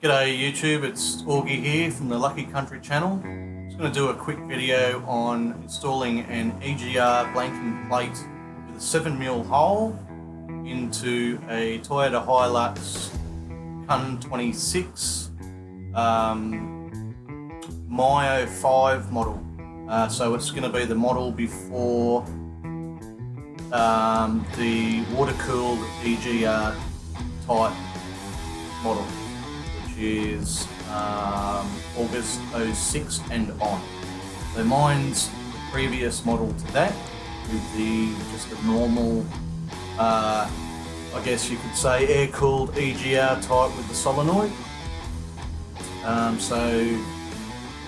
G'day YouTube, it's Augie here from the Lucky Country channel. I'm just going to do a quick video on installing an EGR blanking plate with a 7mm hole into a Toyota Hilux 1KD-FTV Myo 5 model. So it's going to be the model before the water-cooled EGR type model, which is August 06 and on. So mine's the previous model to that, with just a normal, I guess you could say air-cooled EGR type with the solenoid.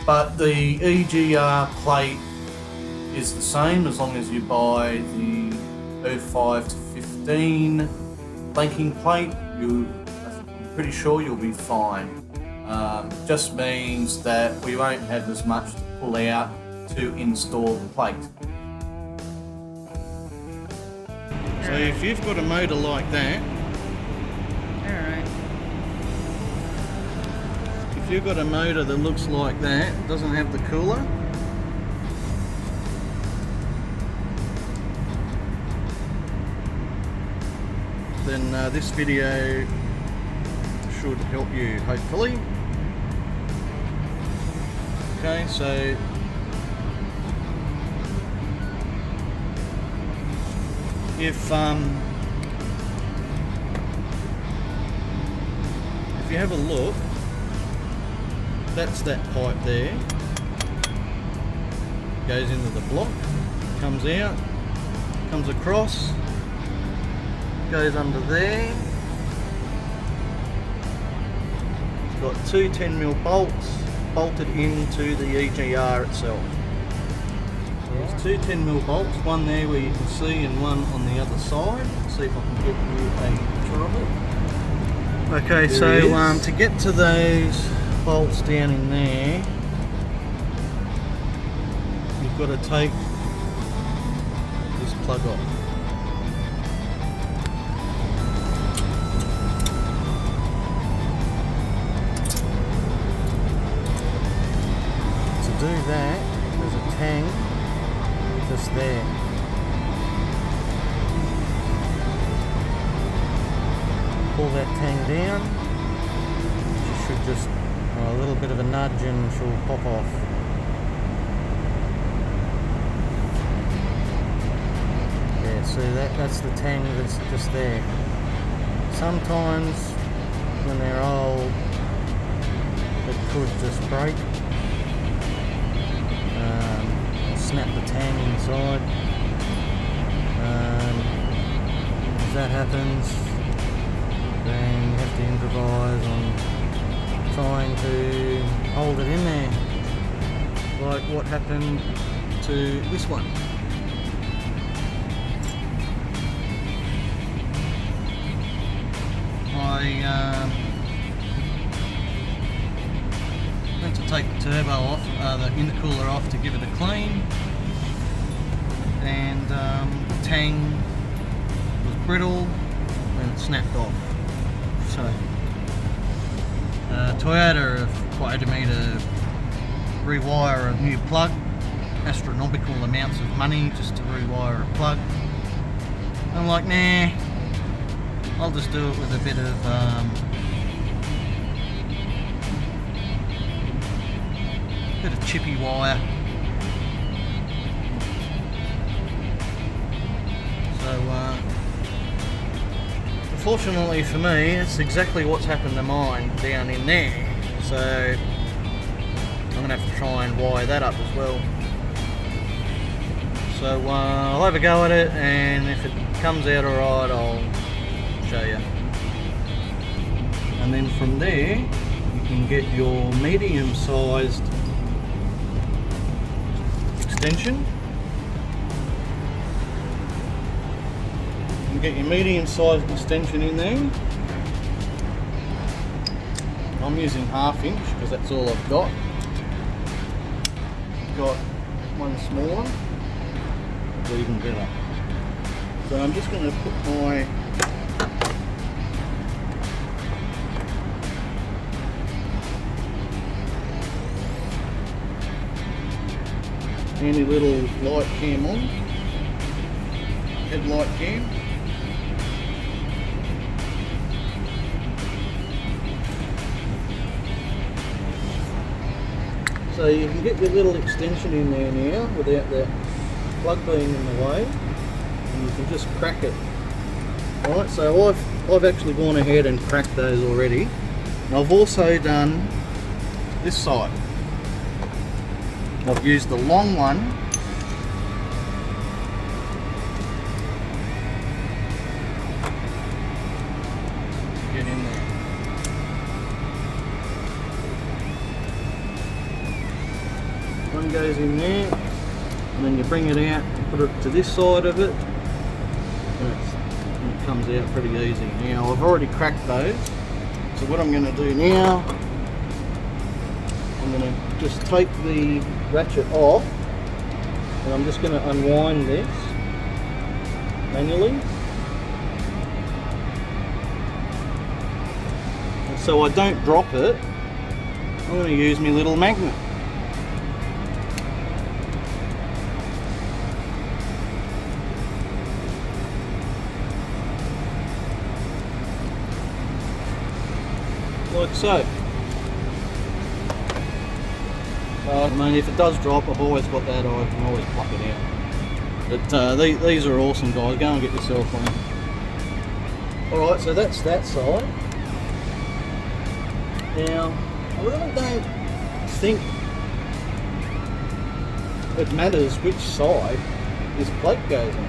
But the EGR plate is the same as long as you buy the 05 to 15 blanking plate. I'm pretty sure you'll be fine. Just means that we won't have as much to pull out to install the plate. So if you've got a motor like that, if you've got a motor that looks like that, doesn't have the cooler, then this video should help you, hopefully. Okay, so if you have a look, that's that pipe there, goes into the block, comes out, comes across, goes under there. It's got two 10mm bolts bolted into the EGR itself. So there's two 10mm bolts, one there where you can see and one on the other side. Let's see if I can get you a picture of it. Okay, so to get to those bolts down in there, you've got to take this plug off. To do that, there's a tang just there. Pull that tang down. You should just a little bit of a nudge and she'll pop off. Yeah, so that's the tang that's just there. Sometimes when they're old, it could just break. Snap the tang inside. If that happens, then you have to improvise on trying to hold it in there, like what happened to this one. I had to take the turbo off, the intercooler off to give it a clean, and the tang was brittle and it snapped off. So Toyota have quoted me to rewire a new plug, astronomical amounts of money just to rewire a plug. I'm like, nah, I'll just do it with a bit of chippy wire. So fortunately for me, it's exactly what's happened to mine down in there. So I'm going to have to try and wire that up as well. So I'll have a go at it, and if it comes out alright, I'll show you. And then from there, you can get your medium-sized extension. Get your medium-sized extension in there. I'm using 1/2 inch because that's all I've got. Got one small one, it's even better. So I'm just going to put my handy little light cam on, headlight cam. So you can get your little extension in there now without the plug being in the way, and you can just crack it. Alright, so I've actually gone ahead and cracked those already. And I've also done this side. I've used the long one to get in there. One goes in there, and then you bring it out and put it to this side of it, and it comes out pretty easy. Now I've already cracked those, so what I'm going to do now, I'm going to just take the ratchet off, and I'm just going to unwind this manually, and so I don't drop it. I'm going to use my little magnet. Like so. I mean, if it does drop, I've always got that, I can always pluck it out. But these are awesome, guys. Go and get yourself one. Alright, so that's that side. Now, I really don't think it matters which side this plate goes on.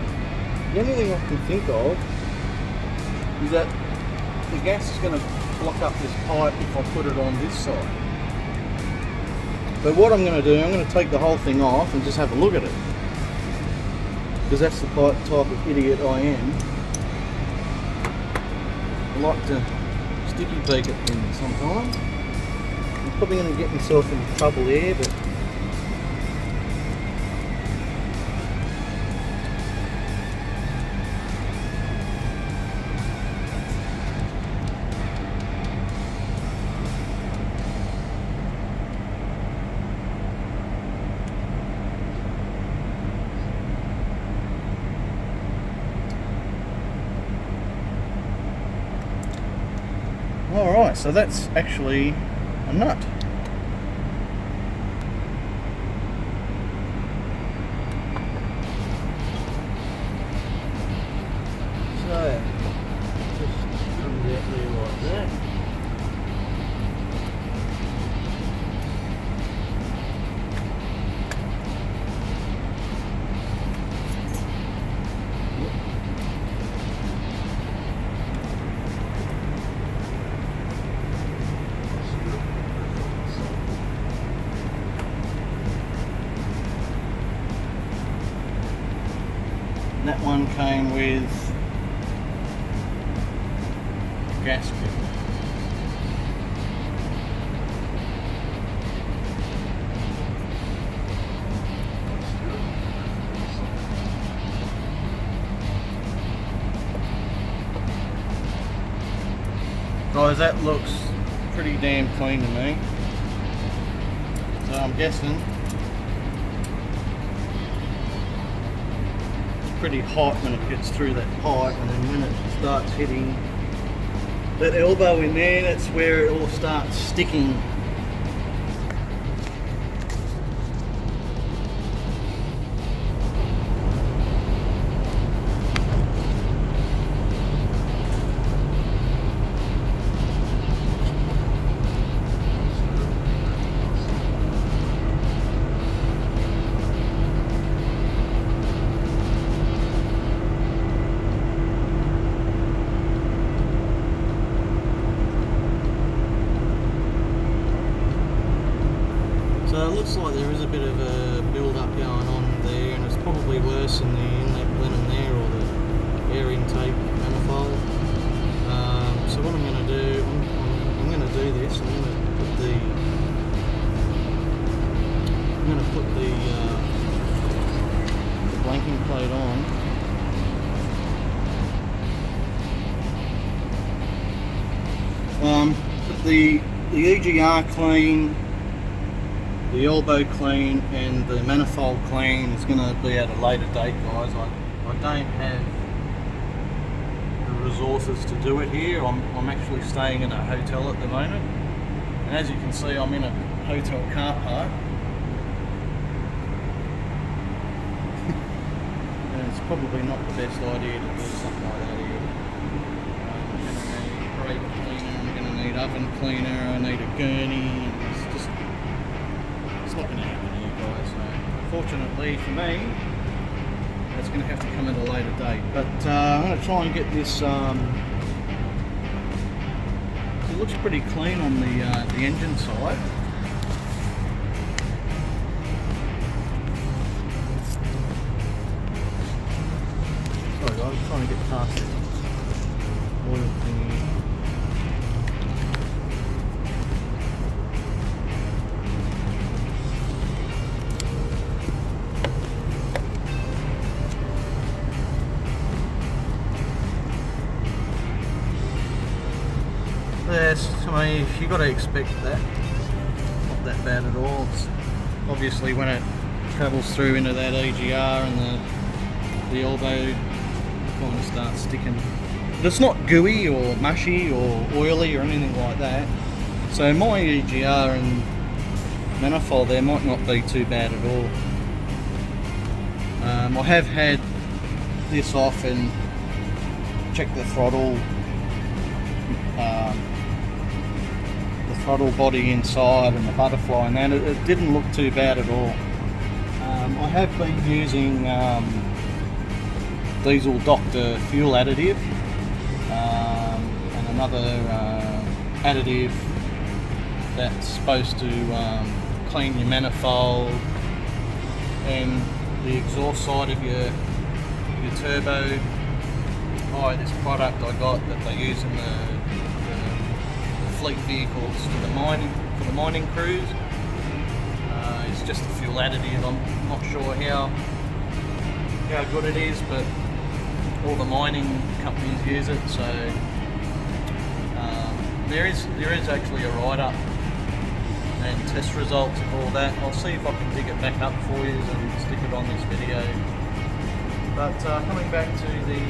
The only thing I can think of is that the gas is going to block up this pipe if I put it on this side. But what I'm going to do, I'm going to take the whole thing off and just have a look at it, because that's the type of idiot I am. I like to sticky peek at things sometimes. I'm probably going to get myself into trouble there, but alright, so that's actually a nut. So, just comes out there like that. That one came with gasket. Guys, that looks pretty damn clean to me. So I'm guessing pretty hot when it gets through that pipe, and then when it starts hitting that elbow in there, that's where it all starts sticking. So it looks like there is a bit of a build-up going on there, and it's probably worse in the inlet linen there, or the air intake manifold. So what I'm going to do, I'm going to do this. I'm going to put the blanking plate on. Put the EGR clean The elbow clean and the manifold clean is going to be at a later date, guys. I don't have the resources to do it here. I'm actually staying in a hotel at the moment, and as you can see, I'm in a hotel car park. And it's probably not the best idea to do something like that here. I'm going to need brake cleaner, I'm going to need oven cleaner, I need a gurney, and it's not going to happen here, guys. So unfortunately for me, it's going to have to come at a later date. But I'm going to try and get this. It looks pretty clean on the engine side. Sorry guys, I'm trying to get past this oil thingy. Yes, I mean, you got to expect that. Not that bad at all. It's obviously when it travels through into that EGR and the elbow kind of starts sticking. But it's not gooey or mushy or oily or anything like that. So my EGR and manifold there might not be too bad at all. I have had this off and checked the throttle. Throttle body inside and the butterfly and that, it didn't look too bad at all. I have been using diesel doctor fuel additive and another additive that's supposed to clean your manifold and the exhaust side of your turbo. By this product I got that they use in the fleet vehicles for the mining crews. It's just a fuel additive. I'm not sure how good it is, but all the mining companies use it. So there is actually a write-up and test results of all that. I'll see if I can dig it back up for you and stick it on this video. But coming back to the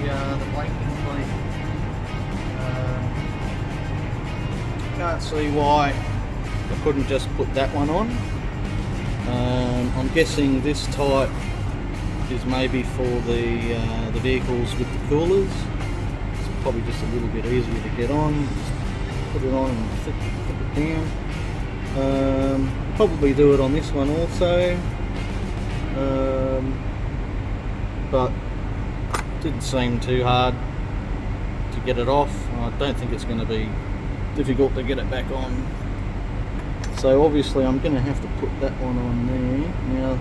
blanking fleet. Can't see why I couldn't just put that one on. I'm guessing this type is maybe for the vehicles with the coolers. It's probably just a little bit easier to get on. Just put it on and flip it down. Probably do it on this one also, but didn't seem too hard to get it off. I don't think it's going to be difficult to get it back on. So obviously I'm going to have to put that one on there. Now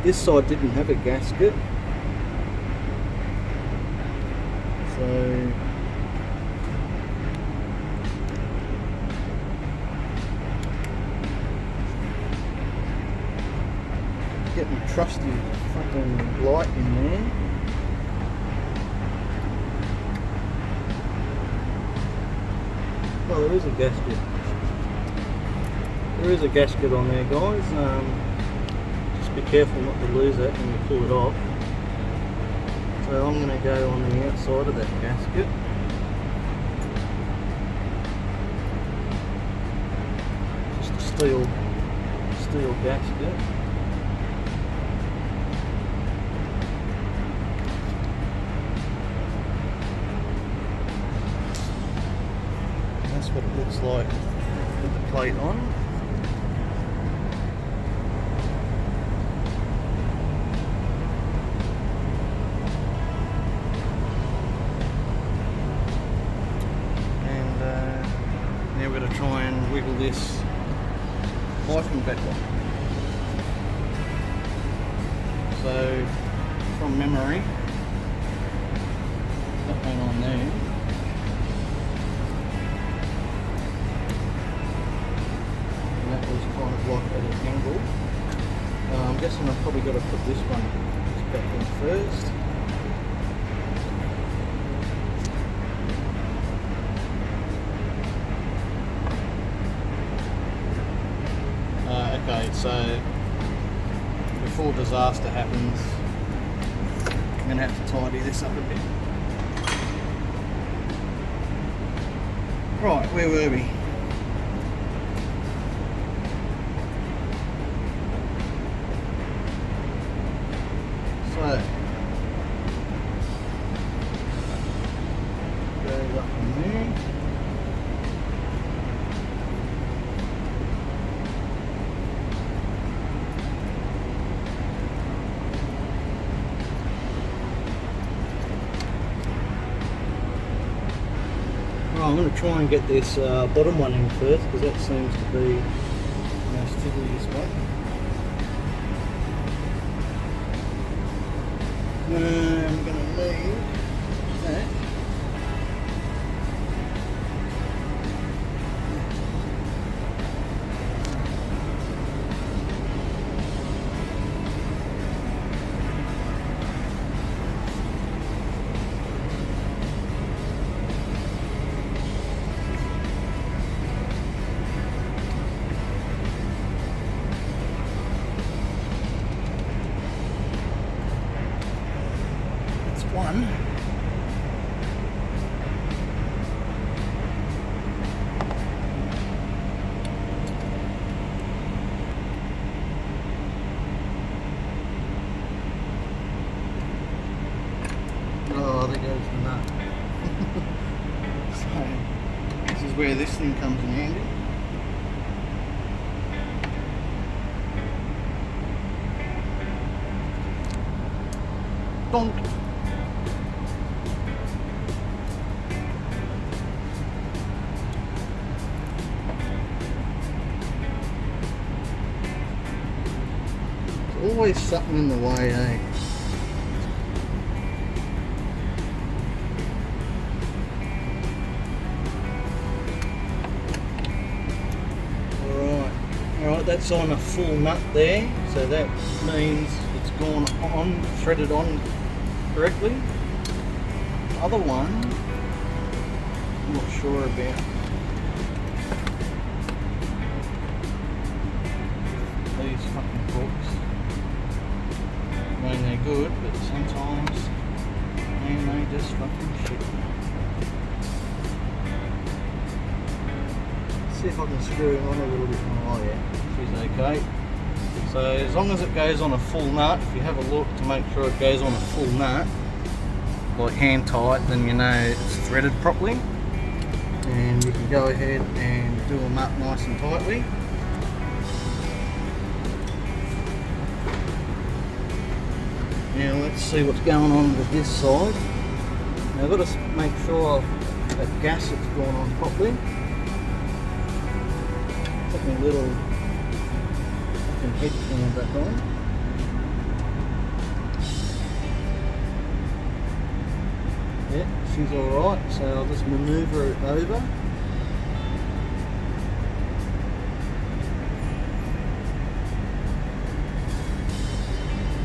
this side didn't have a gasket, so getting trusty fucking light in there. Oh, there is a gasket. There is a gasket on there, guys. Just be careful not to lose that when you pull it off. So I'm going to go on the outside of that gasket. Just a steel gasket. That's what it looks like with the plate on. And now we're going to try and wiggle this hyphen back on. So from memory, that went on there. That was kind of like at an angle. I'm guessing I've probably got to put this one back in first. Okay, Okay, so before disaster happens, I'm going to have to tidy this up a bit. Right, where were we? So, goes up in there. Right, I'm going to try and get this bottom one in first, because that seems to be the most fiddliest one. I'm going to leave that. That's one. Oh, there goes the nut. So, this is where this thing comes in handy. Donk. There's always something in the way, eh? Alright, that's on a full nut there, so that means it's gone on, threaded on correctly. The other one, I'm not sure about. These fucking hooks. I mean, they're good, but sometimes, man, they just fucking shit. See if I can screw it on a little bit more. Oh yeah, she's okay. So as long as it goes on a full nut, if you have a look to make sure it goes on a full nut, like hand tight, then you know it's threaded properly. And you can go ahead and do them up nice and tightly. Now let's see what's going on with this side. Now I've got to make sure that gasket has gone on properly. Put my little fucking head cam back on. Yeah, she's alright, so I'll just manoeuvre it over.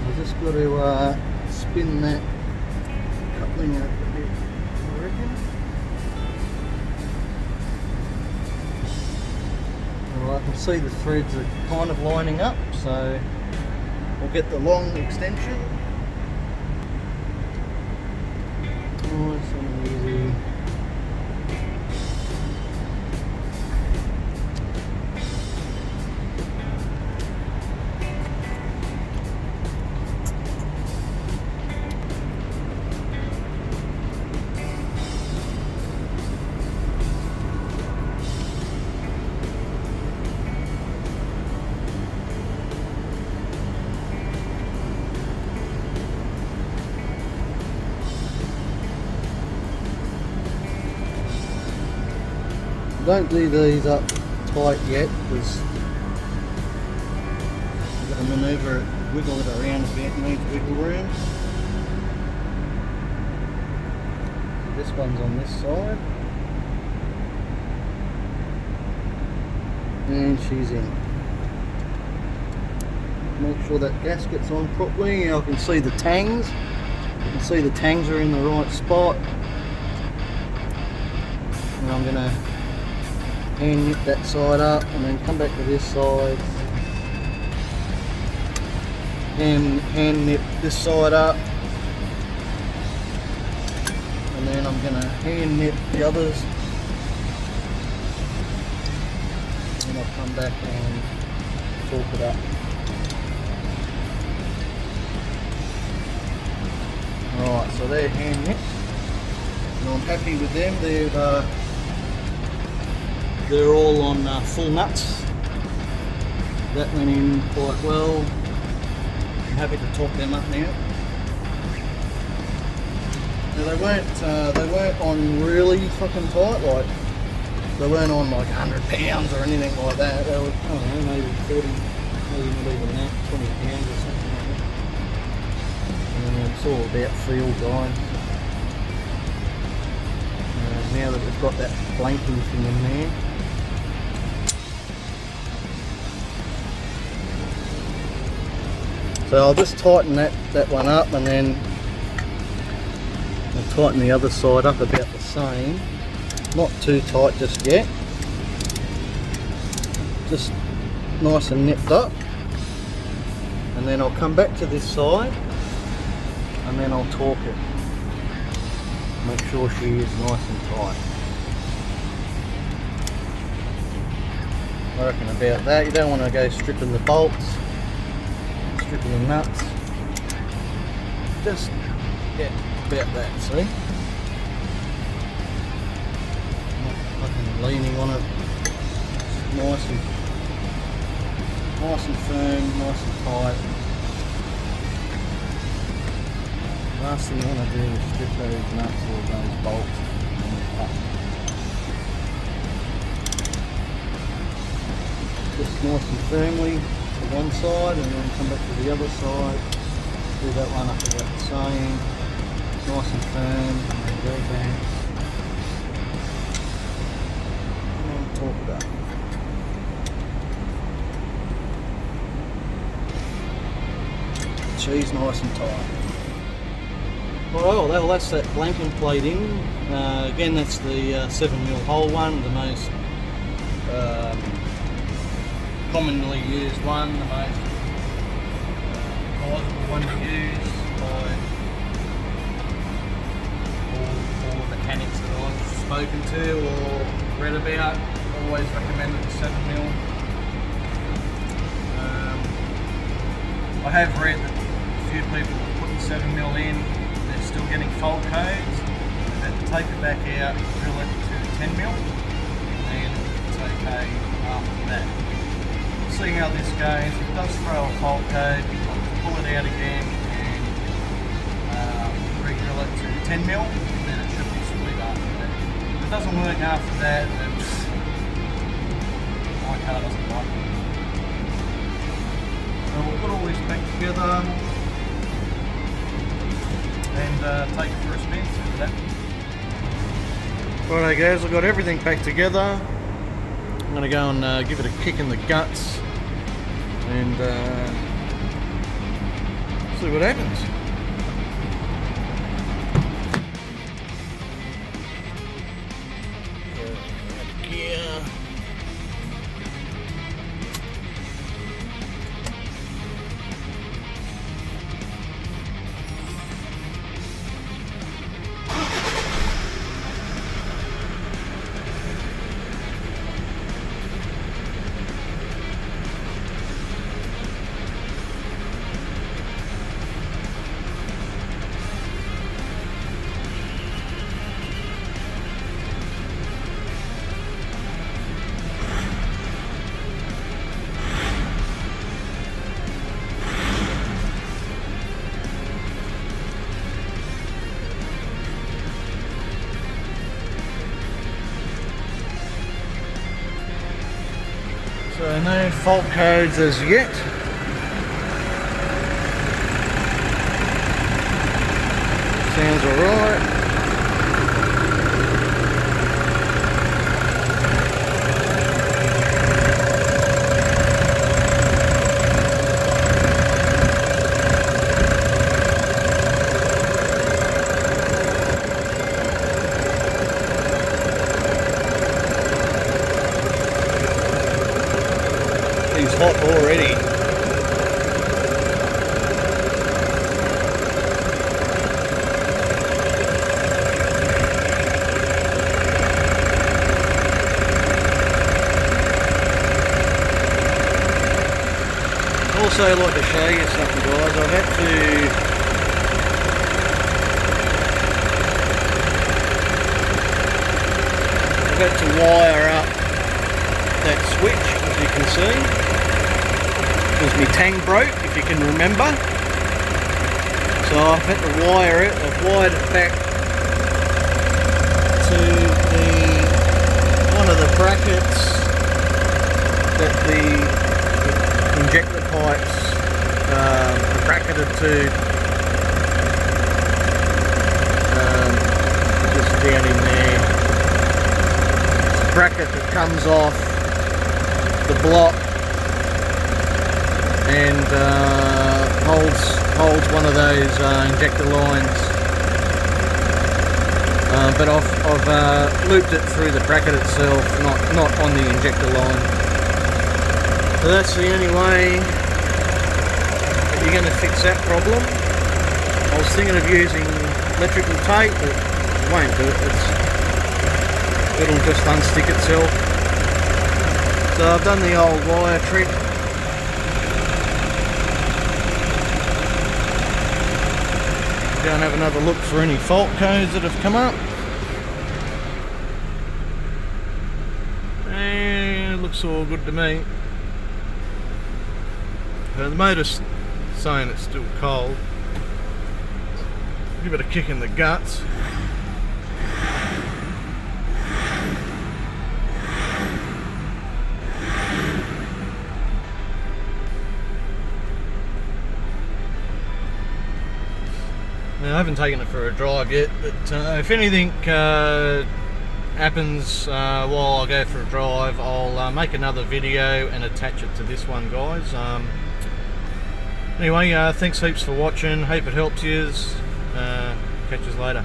I've just got to spin that coupling out a bit, I reckon. I can see the threads are kind of lining up, so we'll get the long extension. Nice and easy. Don't do these up tight yet, because you've got to manoeuvre it, wiggle it around a bit, needs wiggle room. This one's on this side. And she's in. Make sure that gasket's on properly. I can see the tangs. You can see the tangs are in the right spot. And I'm going to hand knit that side up and then come back to this side hand nip this side up, and then I'm going to hand nip the others, and I'll come back and torque it up. Alright, so they're hand nipped, and I'm happy with them. They're all on full nuts. That went in quite well. I'm happy to torque them up now. Now they weren't on really fucking tight, like they weren't on like 100 pounds or anything like that. They were, I don't know, maybe 40, maybe not even that, 20 pounds or something like that. And it's all about feel, guys. Now that we've got that blanking thing in there. So I'll just tighten that one up, and then I'll tighten the other side up about the same. Not too tight just yet. Just nice and nipped up. And then I'll come back to this side, and then I'll torque it. Make sure she is nice and tight. I reckon about that. You don't want to go stripping the bolts, stripping the nuts. Just about that, see? Not fucking leaning on it. Nice and firm, nice and tight. Last thing you want to do is strip those nuts or those bolts. Just nice and firmly to one side, and then come back to the other side. Do that one up about the same. Nice and firm, and then go back. And torque it up. She's nice and tight. Well, that's that blanking plate in. Again, that's the 7mm hole one, the most commonly used one, the most advisable one to use by all the mechanics that I've spoken to or read about. Always recommended the 7mm. I have read that a few people have put the 7mm in, they're still getting fault codes. They have to take it back out, drill it to 10mm, and then it's okay after that. See how this goes. If it does throw a fault code, pull it out again and re-drill it to 10mm, and then it should be sweet after that. If it doesn't work after that, then my car doesn't like it. So we'll put all this back together and take it for a spin. See that. Righto guys, I've got everything back together. I'm going to go and give it a kick in the guts and see what happens. Gear. So no fault codes as yet. Sounds alright. Thing's hot already. also like to show you something, guys. I've had to wire up that switch, as you can see, because my tang broke, if you can remember. So I've had to wire it. I've wired it back to one of the brackets that the injector pipes are bracketed to, just down in there. It's a bracket that comes off the block and holds one of those injector lines, but I've looped it through the bracket itself, not on the injector line. So that's the only way that you're going to fix that problem. I was thinking of using electrical tape, but it won't do it. It'll just unstick itself. So I've done the old wire trick. Go and have another look for any fault codes that have come up. And it looks all good to me. The motor's saying it's still cold. Give it a kick in the guts. Now, I haven't taken it for a drive yet, but if anything happens while I go for a drive, I'll make another video and attach it to this one, guys. Anyway, thanks heaps for watching. Hope it helps you. Catch us later.